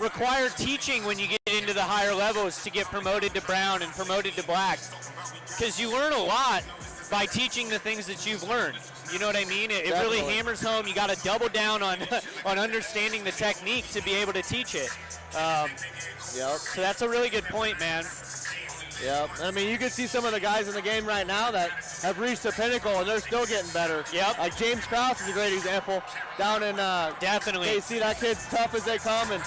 required teaching when you get into the higher levels to get promoted to brown and promoted to black, because you learn a lot by teaching the things that you've learned. You know what I mean? It really hammers home. You got to double down on on understanding the technique to be able to teach it. So that's a really good point, man. Yep. I mean, you can see some of the guys in the game right now that have reached the pinnacle, and they're still getting better. Yep. Like James Krause is a great example down in definitely. KC. That kid's tough as they come, and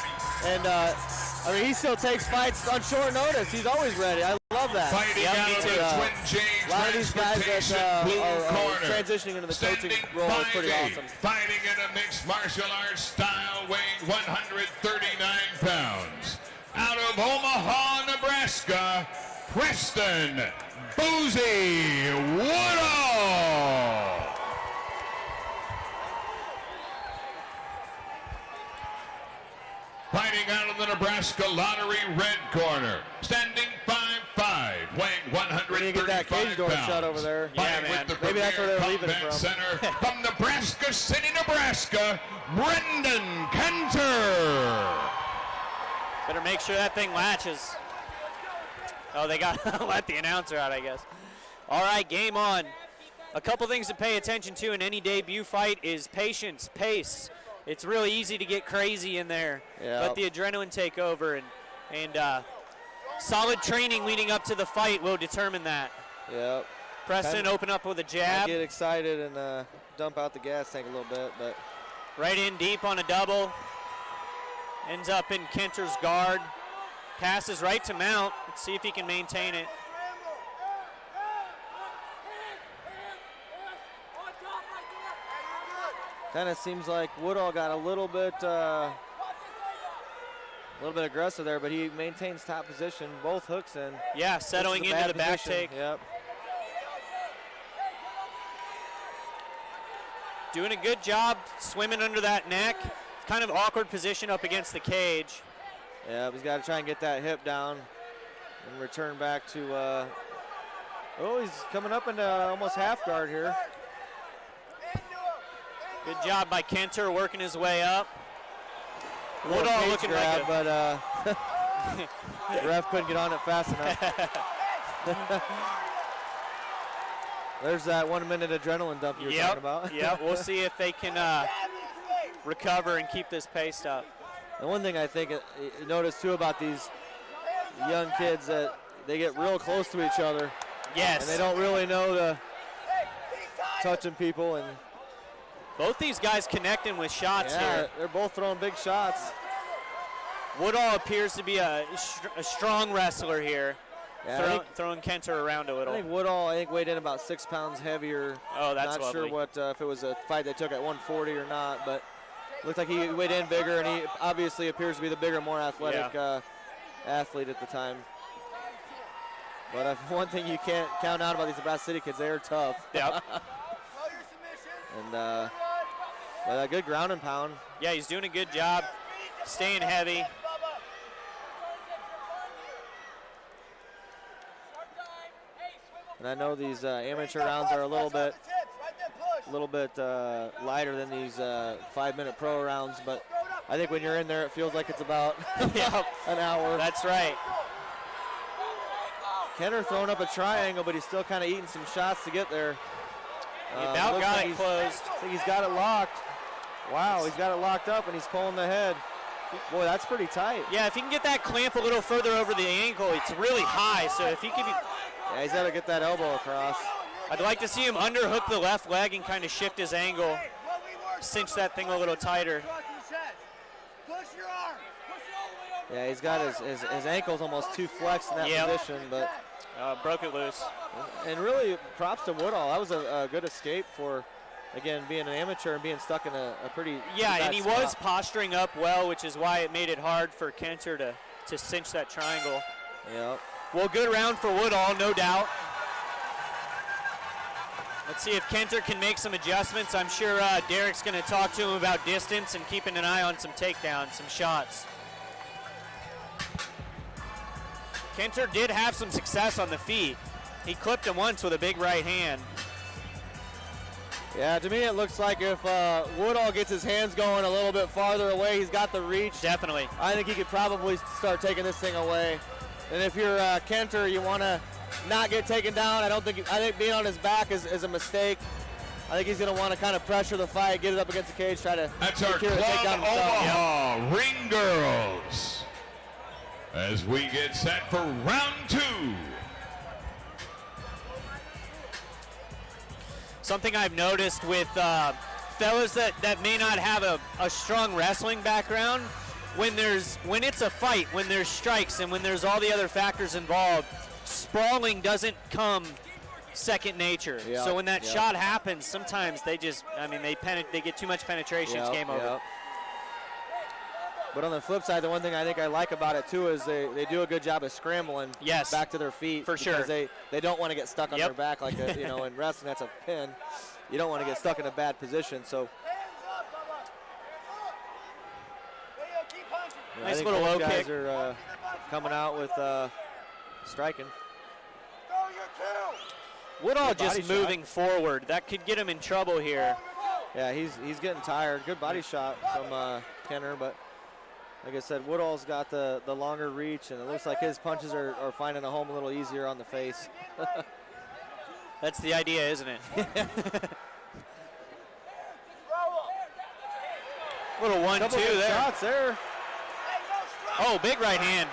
I mean, he still takes fights on short notice. He's always ready. I love that. Fighting out of the Twin Chain a lot of these guys that are transitioning into the coaching role is pretty awesome. Fighting in a mixed martial arts style, weighing 139 pounds. Out of Omaha, Nebraska, Preston Woodall. Fighting out of the Nebraska Lottery red corner, standing 5'5", weighing 135 that cage door pounds. Shut over there. Yeah, man. Maybe that's where they're leaving from. Center from Nebraska City, Nebraska, Brenden Kenter. Better make sure that thing latches. Oh, they got to let the announcer out, I guess. All right, game on. A couple things to pay attention to in any debut fight is patience, pace. It's really easy to get crazy in there. Yep. Let the adrenaline take over, and solid training leading up to the fight will determine that. Yep. Preston open up with a jab. Get excited and dump out the gas tank a little bit, but right in deep on a double. Ends up in Kenter's guard. Passes right to Mount. Let's see if he can maintain it. Kind of seems like Woodall got a little bit aggressive there, but he maintains top position, both hooks in. Yeah, settling into the back take. Yep. Doing a good job swimming under that neck. Kind of awkward position up against the cage. Yeah, he's got to try and get that hip down and return back to, he's coming up into almost half guard here. Good job by Kenter working his way up. Woodall looking grab, like but the ref couldn't get on it fast enough. There's that 1 minute adrenaline dump you were talking about. Yeah, we'll see if they can recover and keep this pace up. And one thing I think you notice too about these young kids that they get real close to each other. Yes. And they don't really know to touching people. And both these guys connecting with shots here. They're both throwing big shots. Woodall appears to be a strong wrestler here. Yeah, throwing Kenter around a little. I think Woodall, weighed in about 6 pounds heavier. Oh, that's not lovely. sure what if it was a fight they took at 140 or not, but looks like he weighed in bigger, and he obviously appears to be the bigger, more athletic athlete at the time. But one thing you can't count out about these Nebraska City kids, they are tough. Yep. And but a good ground and pound. Yeah, he's doing a good job staying heavy. And I know these amateur rounds are a little bit lighter than these 5-minute pro rounds, but I think when you're in there, it feels like it's about an hour. That's right. Kenter throwing up a triangle, but he's still kind of eating some shots to get there. He about got it closed. I think he's got it locked. Wow, he's got it locked up, and he's pulling the head. Boy, that's pretty tight. Yeah, if he can get that clamp a little further over the ankle, it's really high. So if he could be... Yeah, he's got to get that elbow across. I'd like to see him underhook the left leg and kind of shift his angle, cinch that thing a little tighter. Yeah, he's got his ankles almost too flexed in that position, but broke it loose. And really, props to Woodall. That was a good escape for, again, being an amateur and being stuck in a pretty bad and he spot. was posturing up well, which is why it made it hard for Kenter to cinch that triangle. Yep. Well, good round for Woodall, no doubt. Let's see if Kenter can make some adjustments. I'm sure Derek's going to talk to him about distance and keeping an eye on some takedowns, some shots. Kenter did have some success on the feet. He clipped him once with a big right hand. Yeah, to me it looks like if Woodall gets his hands going a little bit farther away, he's got the reach. Definitely. I think he could probably start taking this thing away. And if you're Kenter, you want to not get taken down. I think being on his back is a mistake. I think he's going to want to kind of pressure the fight, get it up against the cage, try to That's our secure the Club takedown himself. Omaha Ring Girls as we get set for round 2. Something I've noticed with fellas that may not have a strong wrestling background, when it's a fight, when there's strikes and when there's all the other factors involved, sprawling doesn't come second nature. Yep, So when that yep. shot happens, sometimes they get too much penetration. It's game over. Yep. But on the flip side, the one thing I think I like about it too is they do a good job of scrambling back to their feet. For sure. Because they don't want to get stuck on Yep. their back like in wrestling that's a pin. You don't want to get stuck in a bad position. So I Nice think little both low guys kick. are coming out with striking. Woodall Good body just moving shot. forward. That could get him in trouble here. Yeah, he's getting tired. Good body shot from Kenner, but like I said, Woodall's got the longer reach, and it looks like his punches are finding a home a little easier on the face. That's the idea, isn't it? Little 1-2 Couple good there. shots there. Oh, big right hand.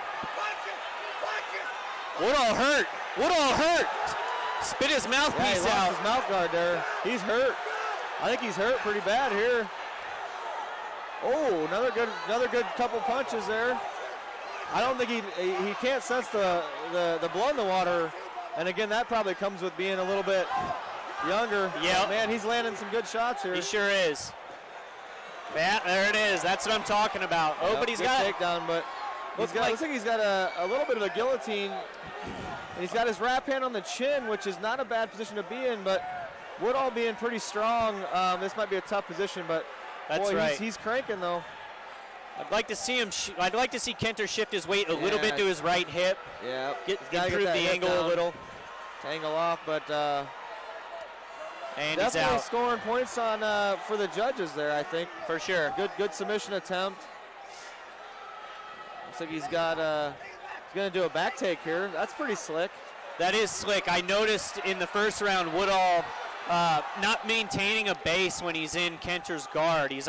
Woodall hurt. Woodall hurt. Spit his Yeah, mouthpiece he out. lost his mouth guard there. He's hurt. I think he's hurt pretty bad here. Oh, another good couple punches there. I don't think he can't sense the blood in the water. And again, that probably comes with being a little bit younger. Yep. But man, he's landing some good shots here. He sure is. Yeah, there it is. That's what I'm talking about. Oh, Yep, but he's good got takedown, but looks like he's got a little bit of a guillotine. And he's got his wrap hand on the chin, which is not a bad position to be in, but Woodall being pretty strong, this might be a tough position, but That's boy, right. he's cranking though. I'd like to see him. I'd like to see Kenter shift his weight a little bit to his right hip. Yeah, Improve the angle a little. Angle off, but And he's definitely out scoring points on for the judges there. I think for sure. good submission attempt. Looks like he's going to do a back take here. That's pretty slick. That is slick. I noticed in the first round, Woodall not maintaining a base when he's in Kenter's guard. He's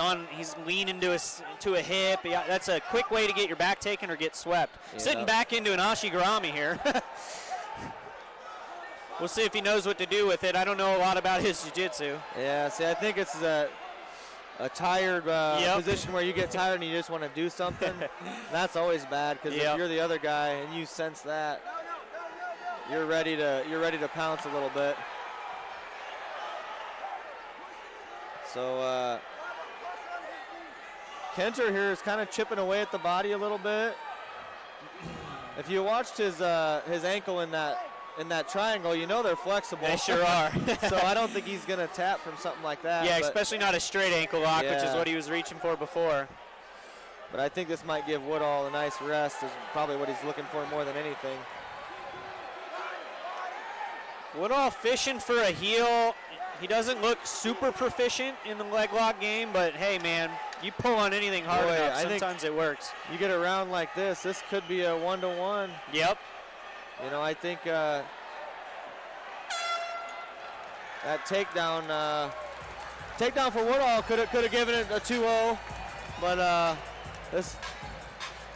leaning to a hip. Yeah, that's a quick way to get your back taken or get swept. Yeah. Sitting back into an Ashigarami here. We'll see if he knows what to do with it. I don't know a lot about his jiu-jitsu. Yeah, see, I think it's a tired position where you get tired and you just want to do something. That's always bad because if you're the other guy and you sense that, you're ready to pounce a little bit. So Kenter here is kind of chipping away at the body a little bit. If you watched his ankle in that triangle, you know they're flexible. They sure are. So I don't think he's going to tap from something like that. Yeah, especially not a straight ankle lock, which is Yeah. what he was reaching for before. But I think this might give Woodall a nice rest is probably what he's looking for more than anything. Woodall fishing for a heel. He doesn't look super proficient in the leg lock game, but hey, man, you pull on anything hard Boy, enough, I think sometimes it works. You get a round like this could be a 1-to-1. Yep. You know, I think that takedown for Woodall could have given it a 2-0, but this.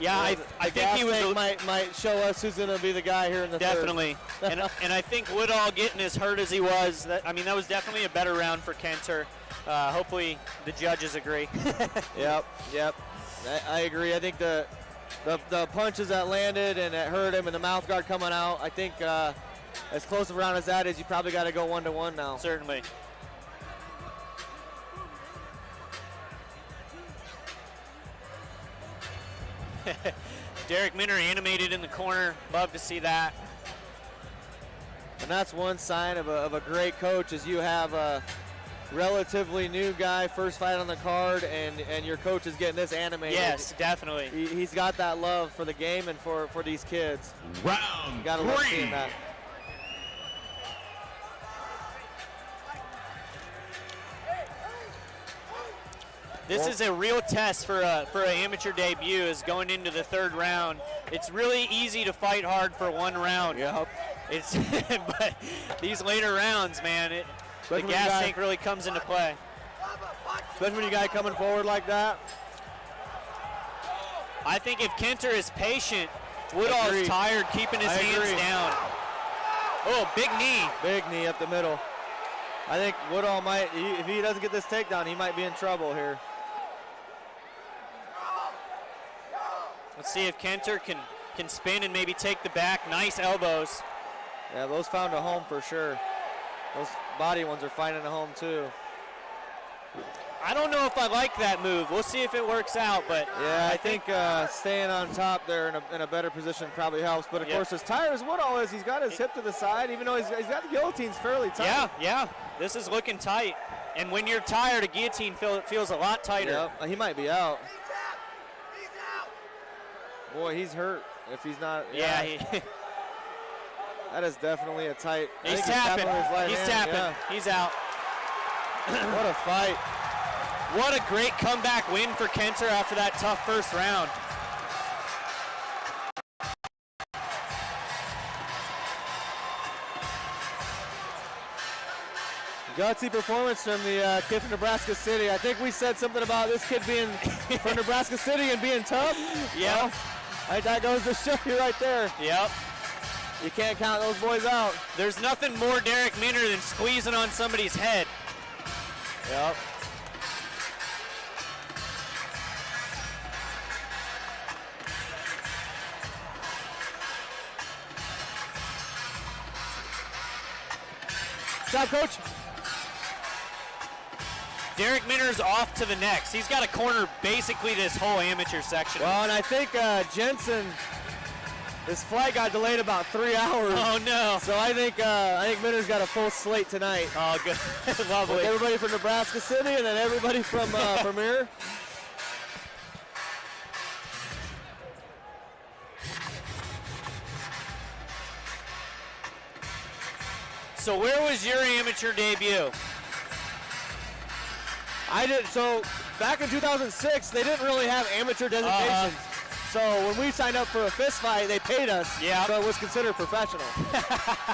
Yeah, I think he was might show us who's going to be the guy here in the definitely. and I think Woodall getting as hurt as he was, that was definitely a better round for Kenter. Hopefully the judges agree. Yep. I agree. I think the punches that landed and that hurt him and the mouth guard coming out, I think as close a round as that is, you probably got to go 1-to-1 now. Certainly. Derek Minner animated in the corner. Love to see that. And that's one sign of a great coach is you have a relatively new guy, first fight on the card, and your coach is getting this animated. Yes, definitely. He's got that love for the game and for these kids. Round Gotta love 3. seeing that. This is a real test for an amateur debut, is going into the 3rd round. It's really easy to fight hard for 1 round. Yep. It's but these later rounds, man, the gas tank really comes into play. Especially when you got coming forward like that. I think if Kenter is patient, Woodall is tired, keeping his hands down. Oh, big knee. Big knee up the middle. I think Woodall might, if he doesn't get this takedown, he might be in trouble here. Let's see if Kenter can spin and maybe take the back. Nice elbows. Yeah, those found a home for sure. Those body ones are finding a home too. I don't know if I like that move. We'll see if it works out, but yeah, I think staying on top there in a better position probably helps. But of course, as tired as Woodall is, he's got his hip to the side, even though he's got the guillotines fairly tight. Yeah. This is looking tight. And when you're tired, a guillotine feels a lot tighter. Yep, he might be out. Boy, he's hurt if he's not. Yeah. That is definitely a tight. He's tapping. He's tapping. Yeah. He's out. What a fight. What a great comeback win for Kenter after that tough 1st round. Gutsy performance from the kid from Nebraska City. I think we said something about this kid being from Nebraska City and being tough. Yeah. Well, that goes to show you right there. Yep. You can't count those boys out. There's nothing more Derek Minner than squeezing on somebody's head. Yep. Stop, coach. Derek Minner's off to the next. He's got a corner basically this whole amateur section. Well, and I think Jensen, his flight got delayed about 3 hours. Oh no! So I think Minner's got a full slate tonight. Oh, good, lovely. With everybody from Nebraska City and then everybody from here. So where was your amateur debut? So back in 2006, they didn't really have amateur designations. So when we signed up for a fist fight, they paid us. Yeah. So it was considered professional.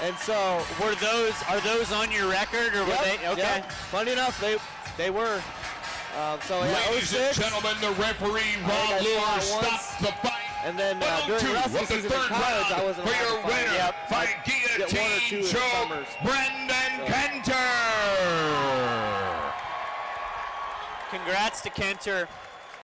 And so are those on your record or were they? Okay. Yep. Funny enough, they were. So yeah, Ladies and gentlemen, the referee Ron Lure stopped the fight. And then during wrestling season in college, I wasn't for your allowed to fight. winner by guillotine choke, Brenden Kenter. Congrats to Kenter.